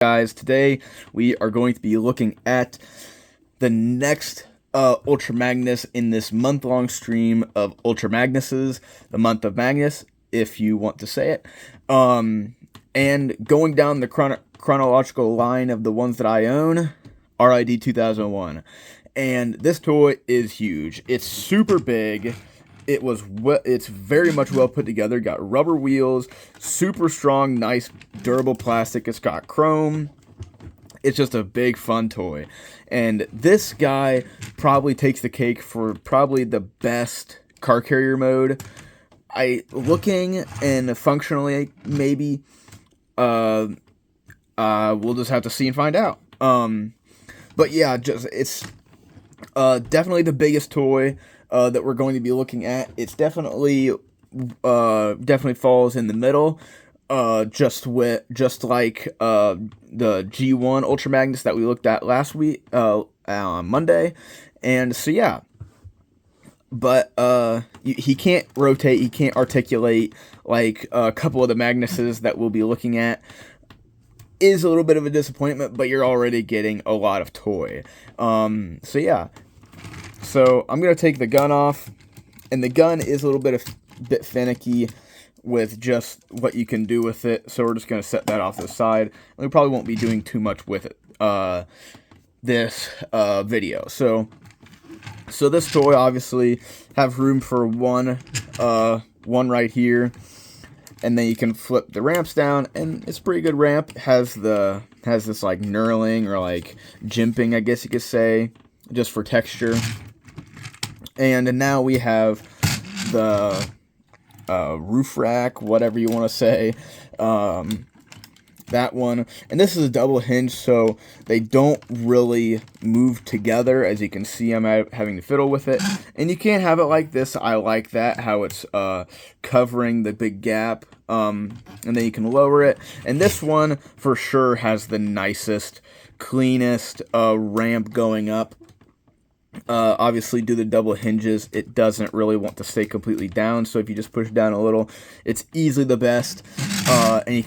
Guys, today we are going to be looking at the next Ultra Magnus in this month-long stream of Ultra Magnuses, the month of Magnus, if you want to say it, and going down the chronological line of the ones that I own, RID 2001, and this toy is huge. It's super big. It's very much well put together. Got rubber wheels, super strong, nice, durable plastic. It's got chrome. It's just a big, fun toy. And this guy probably takes the cake for probably the best car carrier mode. Looking and functionally, maybe, we'll just have to see and find out. But yeah, it's definitely the biggest toy that we're going to be looking at. It's definitely falls in the middle, just like the G1 Ultra Magnus that we looked at last week, on Monday, and so yeah. But he can't rotate, he can't articulate like a couple of the Magnuses that we'll be looking at. Is a little bit of a disappointment, but you're already getting a lot of toy. So yeah. So I'm going to take the gun off, and the gun is a little bit finicky with just what you can do with it, so we're just going to set that off to the side. And we probably won't be doing too much with it this video. So this toy obviously have room for one right here, and then you can flip the ramps down, and it's a pretty good ramp. It has this like knurling or like jimping, I guess you could say, just for texture. And now we have the roof rack, whatever you want to say, that one. And this is a double hinge, so they don't really move together. As you can see, I'm having to fiddle with it. And you can't have it like this. I like that, how it's covering the big gap. And then you can lower it. And this one, for sure, has the nicest, cleanest ramp going up. Obviously, due to the double hinges, it doesn't really want to stay completely down. So if you just push down a little, it's easily the best. And you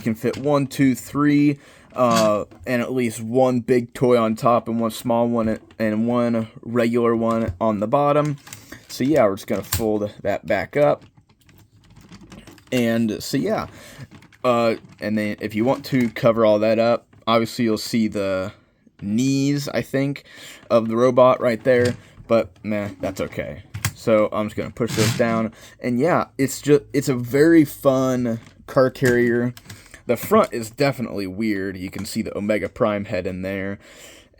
can fit 1, 2, 3, and at least one big toy on top and one small one and one regular one on the bottom. So yeah, we're just gonna fold that back up. And so yeah, and then if you want to cover all that up, obviously you'll see the knees, I think, of the robot right there, but nah, that's okay. So I'm just gonna push this down, and yeah, it's a very fun car carrier. The front is definitely weird. You can see the Omega Prime head in there,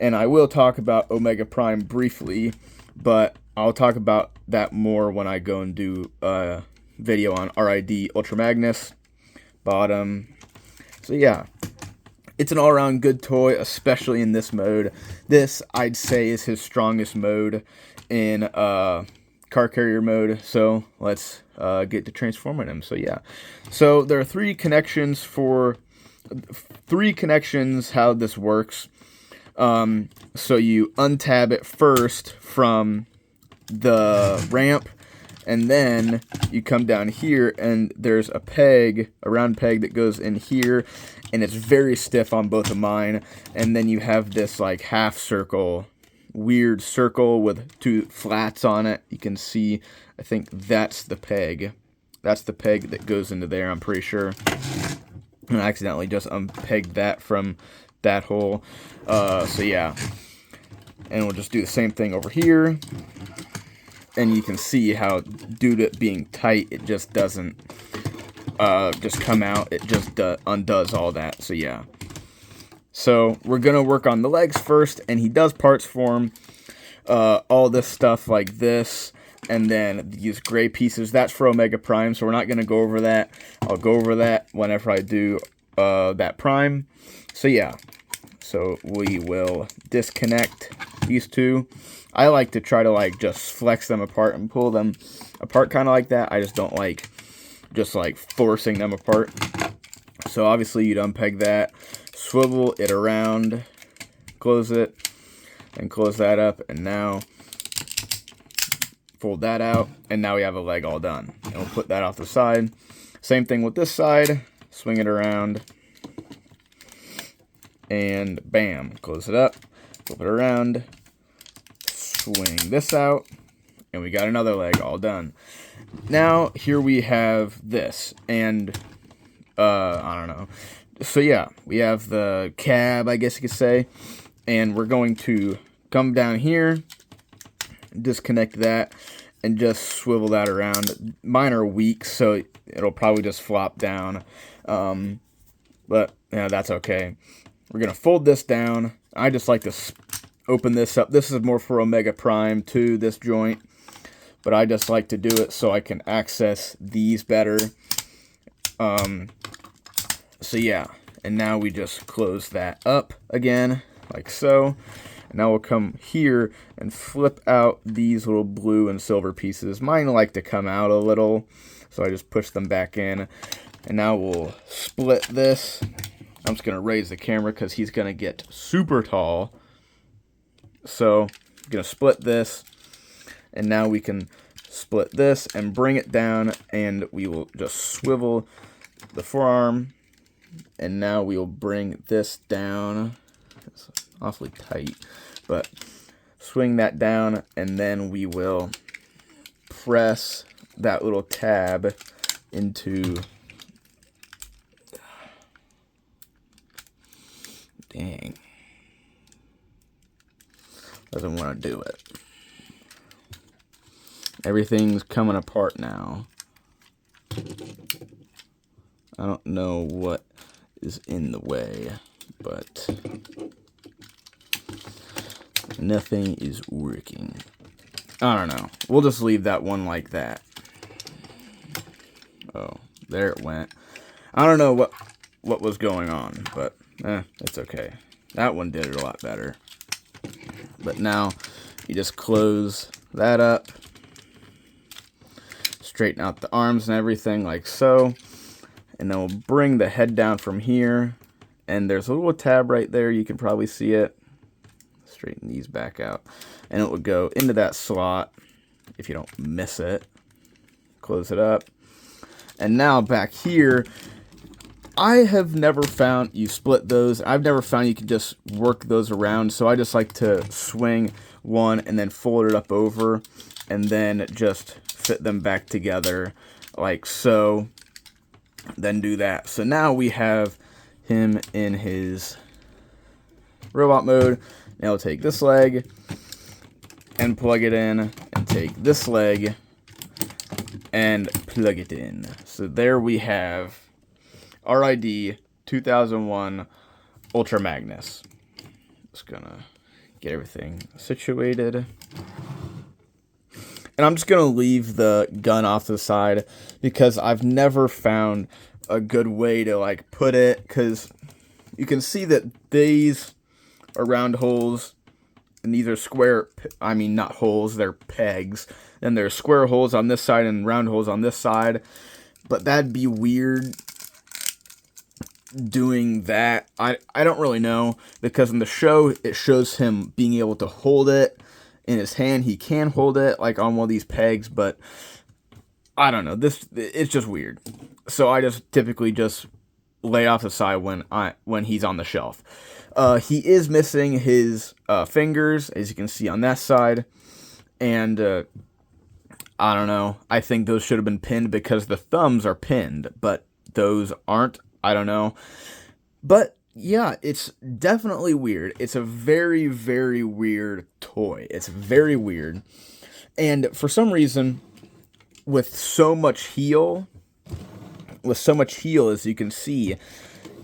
and I will talk about Omega Prime briefly, but I'll talk about that more when I go and do a video on RID Ultra Magnus bottom. So yeah, it's an all-around good toy, especially in this mode. This, I'd say, is his strongest mode in car carrier mode. So let's get to transforming him. So yeah, so there are three connections how this works. So you untab it first from the ramp, and then you come down here, and there's a round peg that goes in here, and it's very stiff on both of mine. And then you have this like half circle, weird circle with two flats on it. You can see, I think that's the peg. That's the peg that goes into there, I'm pretty sure. And I accidentally just unpegged that from that hole. So yeah, and we'll just do the same thing over here. And you can see how, due to it being tight, it just doesn't just come out. It just undoes all that. So yeah. So we're going to work on the legs first. And he does parts form all this stuff like this. And then these gray pieces. That's for Omega Prime. So we're not going to go over that. I'll go over that whenever I do that Prime. So yeah. So we will disconnect these two. I like to try to like just flex them apart and pull them apart kind of like that. I just don't like just like forcing them apart. So obviously you'd unpeg that, swivel it around, close it, and close that up, and now fold that out, and now we have a leg all done. And we'll put that off the side. Same thing with this side, swing it around, and bam, close it up, flip it around, swing this out, and we got another leg all done. Now, here we have this, and, I don't know. So yeah, we have the cab, I guess you could say, and we're going to come down here, disconnect that, and just swivel that around. Mine are weak, so it'll probably just flop down. But, yeah, that's okay. We're going to fold this down. I just like to open this up. This is more for Omega Prime 2, this joint. But I just like to do it so I can access these better. So, yeah. And now we just close that up again, like so. Now we'll come here and flip out these little blue and silver pieces. Mine like to come out a little, so I just push them back in. And now we'll split this. I'm just going to raise the camera because he's going to get super tall. So I'm going to split this. And now we can split this and bring it down. And we will just swivel the forearm. And now we will bring this down. It's awfully tight, but swing that down, and then we will press that little tab into, dang, doesn't want to do it. Everything's coming apart now. I don't know what is in the way, but nothing is working. I don't know. We'll just leave that one like that. Oh, there it went. I don't know what was going on, but it's okay. That one did it a lot better. But now you just close that up, straighten out the arms and everything like so, and then we'll bring the head down from here, and there's a little tab right there. You can probably see it. Straighten these back out, and it will go into that slot if you don't miss it. Close it up, and now back here, I have never found you split those. I've never found you can just work those around, so I just like to swing one and then fold it up over, and then just fit them back together like so, then do that. So now we have him in his robot mode. Now we'll take this leg and plug it in, and take this leg and plug it in. So there we have RID 2001 Ultra Magnus. Just gonna get everything situated. And I'm just gonna leave the gun off to the side because I've never found a good way to like put it, because you can see that these are round holes, and these are square, I mean not holes, they're pegs, and there's square holes on this side and round holes on this side, but that'd be weird doing that. I don't really know, because in the show it shows him being able to hold it in his hand. He can hold it like on one of these pegs, but I don't know, it's just weird. So I just typically just lay off the side when he's on the shelf. He is missing his fingers, as you can see on that side, and I don't know. I think those should have been pinned because the thumbs are pinned, but those aren't. I don't know. But yeah, it's definitely weird. It's a very, very weird toy. It's very weird. And for some reason, with so much heel, as you can see,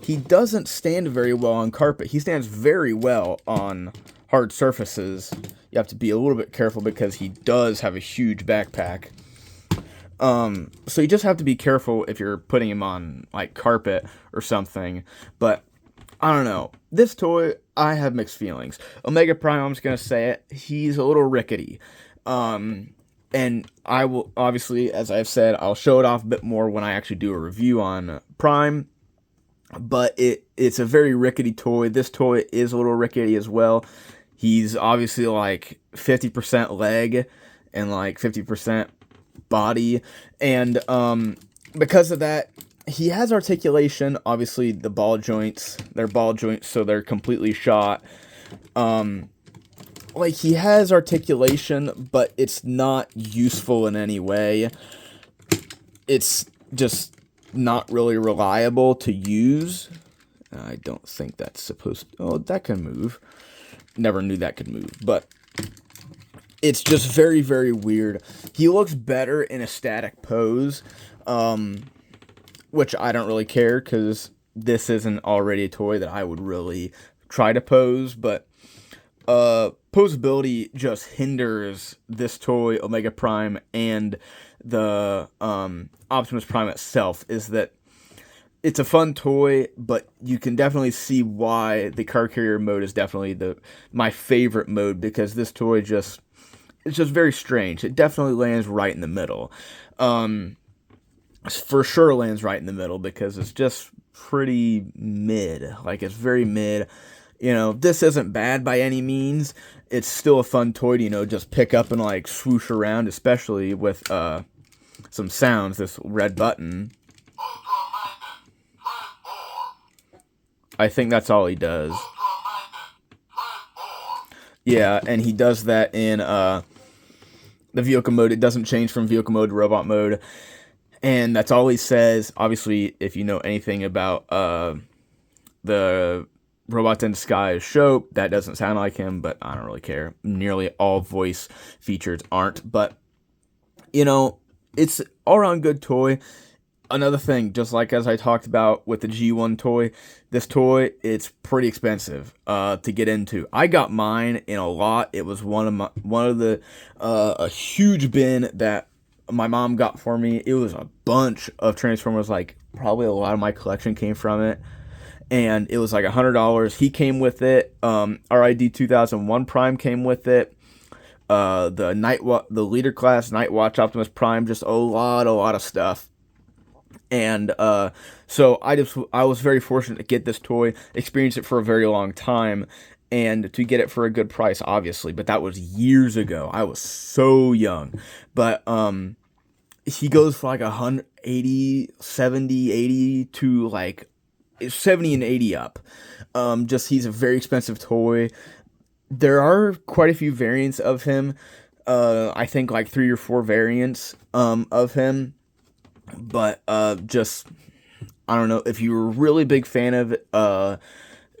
he doesn't stand very well on carpet. He stands very well on hard surfaces. You have to be a little bit careful because he does have a huge backpack. So you just have to be careful if you're putting him on like carpet or something. But I don't know. This toy, I have mixed feelings. Omega Prime, I'm just gonna say it, he's a little rickety. And I will, obviously, as I've said, I'll show it off a bit more when I actually do a review on Prime. But it's a very rickety toy. This toy is a little rickety as well. He's obviously like 50% leg and like 50% body. And because of that, he has articulation. Obviously, they're ball joints, so they're completely shot. Like, he has articulation, but it's not useful in any way. It's just not really reliable to use. I don't think that's supposed to... Oh, that can move. Never knew that could move, but it's just very, very weird. He looks better in a static pose, which I don't really care, because this isn't already a toy that I would really try to pose, but posability just hinders this toy, Omega Prime, and the Optimus Prime itself, is that it's a fun toy, but you can definitely see why the car carrier mode is definitely my favorite mode, because this toy it's just very strange. It definitely lands right in the middle. For sure lands right in the middle, because it's just pretty mid. Like, it's very mid. This isn't bad by any means. It's still a fun toy to, just pick up and, like, swoosh around, especially with some sounds. This red button. I think that's all he does. Yeah, and he does that in the vehicle mode. It doesn't change from vehicle mode to robot mode. And that's all he says. Obviously, if you know anything about the Robots in Disguise show, that doesn't sound like him, but I don't really care. Nearly all voice features aren't. But, it's all around good toy. Another thing, just like as I talked about with the G1 toy, this toy, it's pretty expensive to get into. I got mine in a lot. It was a huge bin that my mom got for me. It was a bunch of Transformers. Like, probably a lot of my collection came from it, and it was like $100. He came with it. RID 2001 Prime came with it. The Leader Class Night Watch Optimus Prime, just a lot of stuff. And so I was very fortunate to get this toy, experience it for a very long time, and to get it for a good price, obviously. But that was years ago. I was so young. But he goes for like 180, 70, 80 to like 70 and 80 up. He's a very expensive toy. There are quite a few variants of him. I think like 3 or 4 variants of him. But I don't know, if you're a really big fan of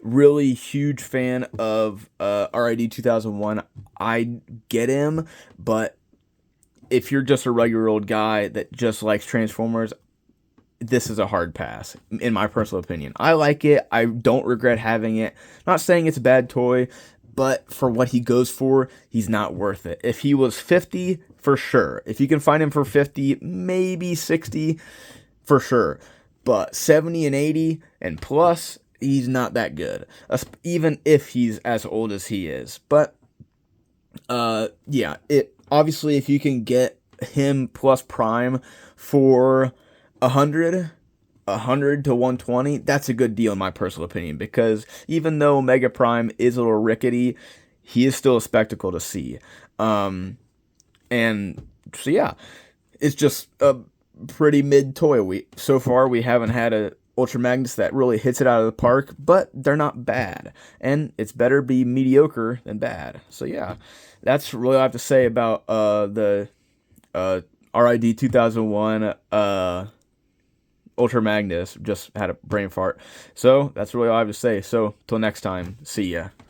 really huge fan of RID 2001, I get him. But if you're just a regular old guy that just likes Transformers, this is a hard pass, in my personal opinion. I like it. I don't regret having it. Not saying it's a bad toy, but for what he goes for, he's not worth it. If he was 50, for sure. If you can find him for 50, maybe 60, for sure. But 70 and 80 and plus, he's not that good. Even if he's as old as he is. But, yeah, obviously, if you can get him plus Prime for 100 to 120, that's a good deal in my personal opinion, because even though Mega Prime is a little rickety, he is still a spectacle to see. And so yeah, it's just a pretty mid toy. So far we haven't had a Ultra Magnus that really hits it out of the park, but they're not bad, and it's better be mediocre than bad. So yeah, that's really all I have to say about the RID 2001 Ultra Magnus. Just had a brain fart. So that's really all I have to say. So till next time, see ya.